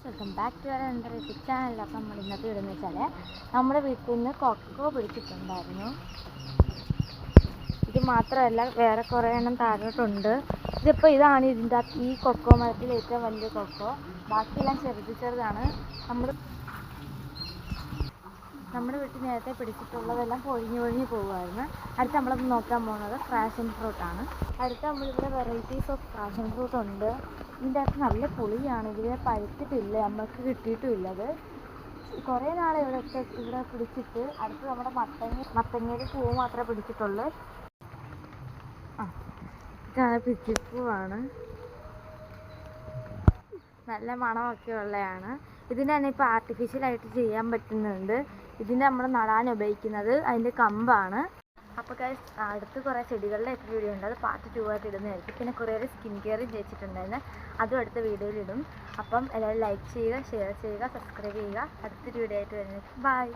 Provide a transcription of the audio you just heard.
Welcome back to എൻ്റെ YouTube channel. അപ്പം നമ്മൾ ഇന്നത്തെ ഇടുന്ന വെച്ചാൽ നമ്മുടെ വീട്ടിൽ നിന്ന് കൊക്കോ പിടിച്ചിട്ടുണ്ടായിരുന്നു. ഇത് മാത്രമല്ല വേറെ കുറേ എണ്ണം താഴോട്ടുണ്ട്. ഇതാണ് ഇതിൻ്റെ ഈ കൊക്കോ മരത്തിൽ ഏറ്റവും വലിയ കൊക്കോ. ബാക്കിയെല്ലാം ചെറുതാണ്. നമ്മുടെ വീട്ടിൽ നേരത്തെ പിടിച്ചിട്ടുള്ളതെല്ലാം പൊഴിഞ്ഞു പോകുമായിരുന്നു. അടുത്ത് നമ്മളത് നോക്കാൻ പോകുന്നത് പാഷൻ ഫ്രൂട്ടാണ്. അടുത്ത് നമ്മളിവിടെ വെറൈറ്റീസ് ഓഫ് പാഷൻ ഫ്രൂട്ട് ഉണ്ട്. ഇതിൻ്റെ അകത്ത് നല്ല പുളിയാണ്. ഇതിനെ പഴുത്തിട്ടില്ല, നമുക്ക് കിട്ടിയിട്ടുമില്ല. അത് കുറേ നാളെ ഇവിടെ പിടിച്ചിട്ട്. അടുത്ത് നമ്മുടെ മത്തങ്ങയിൽ പൂവ് മാത്രമേ പിടിച്ചിട്ടുള്ളൂ. ഇതാണ് പിച്ചിപ്പൂവാണ്. നല്ല മണമൊക്കെ ഉള്ളതാണ്. ഇതിന് തന്നെ ഇപ്പോൾ ആർട്ടിഫിഷ്യലായിട്ട് ചെയ്യാൻ പറ്റുന്നുണ്ട്. ഇതിന് നമ്മൾ നടാൻ ഉപയോഗിക്കുന്നത് അതിൻ്റെ കമ്പാണ്. അപ്പോൾ അടുത്ത് കുറേ ചെടികളുടെ ഒക്കെ വീഡിയോ ഉണ്ട്. അത് പാർട്ട് 2 ആയിട്ട് ഇടുന്നതായിരിക്കും. പിന്നെ കുറേ സ്കിൻ കെയറും ചെയ്യിച്ചിട്ടുണ്ടായിരുന്നു. അതും അടുത്ത വീഡിയോയിലിടും. അപ്പം എല്ലാവരും ലൈക്ക് ചെയ്യുക, ഷെയർ ചെയ്യുക, സബ്സ്ക്രൈബ് ചെയ്യുക. അടുത്തൊരു വീഡിയോ ആയിട്ട് വരുന്നത്. ബൈ.